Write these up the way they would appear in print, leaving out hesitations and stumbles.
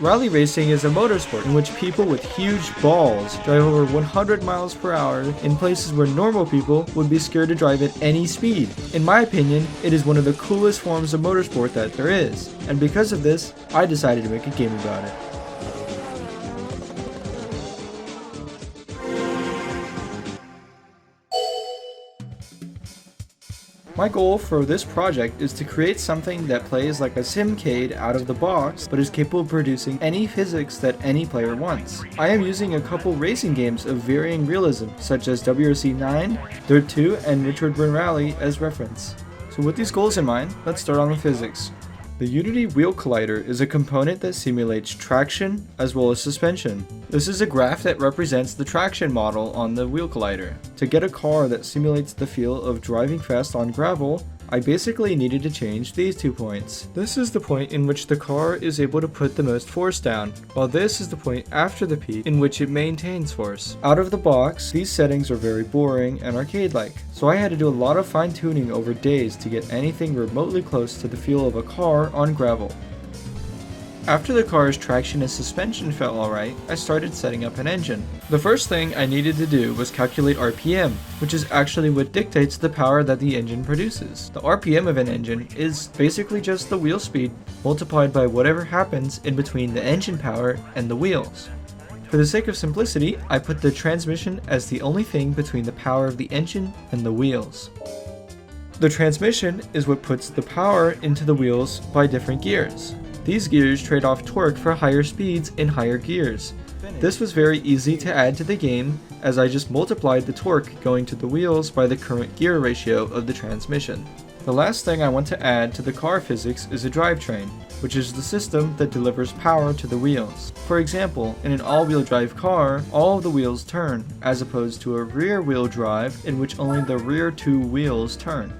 Rally racing is a motorsport in which people with huge balls drive over 100 miles per hour in places where normal people would be scared to drive at any speed. In my opinion, it is one of the coolest forms of motorsport that there is, and because of this, I decided to make a game about it. My goal for this project is to create something that plays like a simcade out of the box, but is capable of producing any physics that any player wants. I am using a couple racing games of varying realism, such as WRC 9, Dirt 2, and Richard Burn Rally as reference. So with these goals in mind, let's start on the physics. The Unity Wheel Collider is a component that simulates traction as well as suspension. This is a graph that represents the traction model on the Wheel Collider. To get a car that simulates the feel of driving fast on gravel, I basically needed to change these 2 points. This is the point in which the car is able to put the most force down, while this is the point after the peak in which it maintains force. Out of the box, these settings are very boring and arcade-like, so I had to do a lot of fine-tuning over days to get anything remotely close to the feel of a car on gravel. After the car's traction and suspension felt alright, I started setting up an engine. The first thing I needed to do was calculate RPM, which is actually what dictates the power that the engine produces. The RPM of an engine is basically just the wheel speed multiplied by whatever happens in between the engine power and the wheels. For the sake of simplicity, I put the transmission as the only thing between the power of the engine and the wheels. The transmission is what puts the power into the wheels by different gears. These gears trade off torque for higher speeds in higher gears. This was very easy to add to the game, as I just multiplied the torque going to the wheels by the current gear ratio of the transmission. The last thing I want to add to the car physics is a drivetrain, which is the system that delivers power to the wheels. For example, in an all-wheel drive car, all of the wheels turn, as opposed to a rear-wheel drive in which only the rear 2 wheels turn.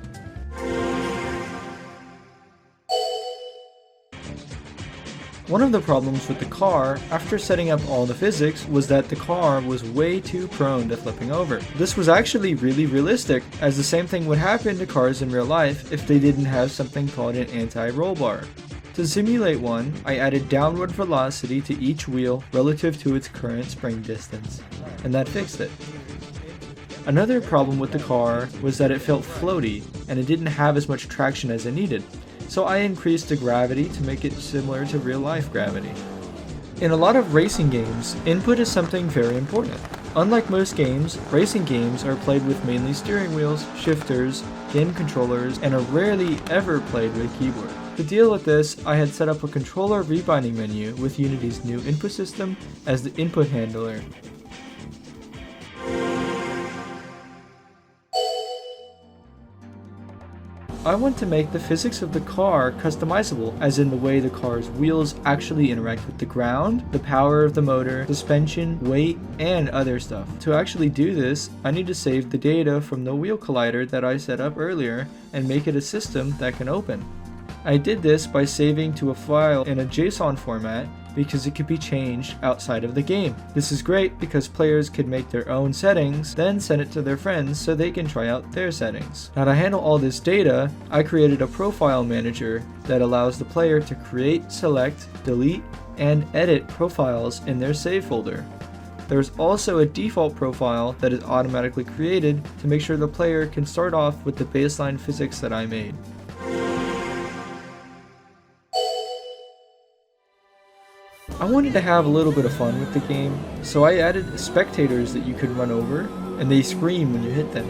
One of the problems with the car, after setting up all the physics, was that the car was way too prone to flipping over. This was actually really realistic, as the same thing would happen to cars in real life if they didn't have something called an anti-roll bar. To simulate one, I added downward velocity to each wheel relative to its current spring distance, and that fixed it. Another problem with the car was that it felt floaty, and it didn't have as much traction as it needed. So I increased the gravity to make it similar to real-life gravity. In a lot of racing games, input is something very important. Unlike most games, racing games are played with mainly steering wheels, shifters, game controllers, and are rarely ever played with a keyboard. To deal with this, I had set up a controller rebinding menu with Unity's new input system as the input handler. I want to make the physics of the car customizable, as in the way the car's wheels actually interact with the ground, the power of the motor, suspension, weight, and other stuff. To actually do this, I need to save the data from the wheel collider that I set up earlier and make it a system that can open. I did this by saving to a file in a JSON format because it could be changed outside of the game. This is great because players could make their own settings, then send it to their friends so they can try out their settings. Now to handle all this data, I created a profile manager that allows the player to create, select, delete, and edit profiles in their save folder. There's also a default profile that is automatically created to make sure the player can start off with the baseline physics that I made. I wanted to have a little bit of fun with the game, so I added spectators that you could run over, and they scream when you hit them.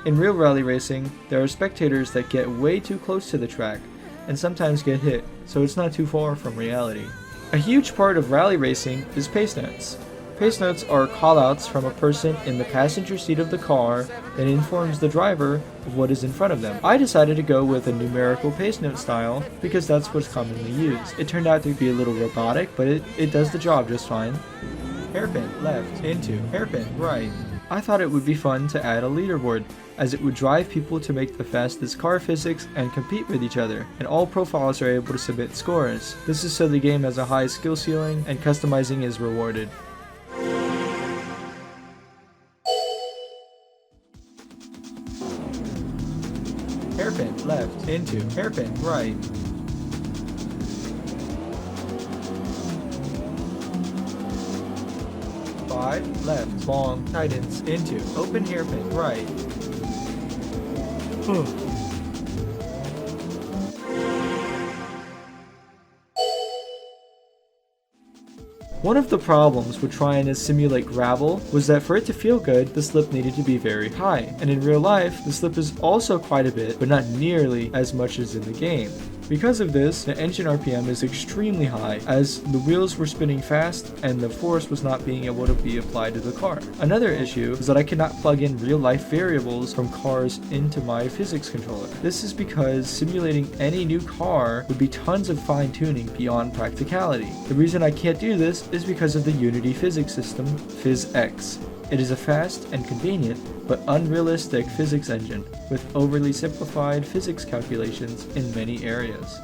In real rally racing, there are spectators that get way too close to the track, and sometimes get hit, so it's not too far from reality. A huge part of rally racing is pace notes. Pace notes are callouts from a person in the passenger seat of the car that informs the driver of what is in front of them. I decided to go with a numerical pace note style because that's what's commonly used. It turned out to be a little robotic, but it does the job just fine. Hairpin left into hairpin right. I thought it would be fun to add a leaderboard, as it would drive people to make the fastest car physics and compete with each other, and all profiles are able to submit scores. This is so the game has a high skill ceiling and customizing is rewarded. Hairpin left into hairpin right. wide, left, long, tightens, into, open hairpin, right. One of the problems with trying to simulate gravel was that for it to feel good, the slip needed to be very high, and in real life, the slip is also quite a bit, but not nearly as much as in the game. Because of this, the engine RPM is extremely high, as the wheels were spinning fast and the force was not being able to be applied to the car. Another issue is that I cannot plug in real-life variables from cars into my physics controller. This is because simulating any new car would be tons of fine-tuning beyond practicality. The reason I can't do this is because of the Unity physics system, PhysX. It is a fast and convenient, but unrealistic physics engine with overly simplified physics calculations in many areas.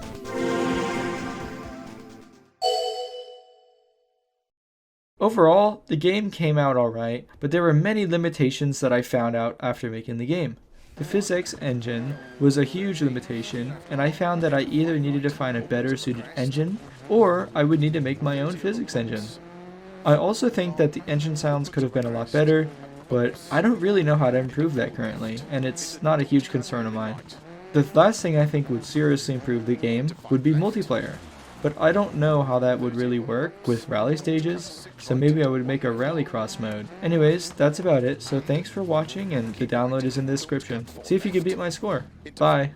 Overall, the game came out alright, but there were many limitations that I found out after making the game. The physics engine was a huge limitation, and I found that I either needed to find a better suited engine, or I would need to make my own physics engine. I also think that the engine sounds could have been a lot better, but I don't really know how to improve that currently, and it's not a huge concern of mine. The last thing I think would seriously improve the game would be multiplayer, but I don't know how that would really work with rally stages, so maybe I would make a rallycross mode. Anyways, that's about it, so thanks for watching, and the download is in the description. See if you can beat my score. Bye!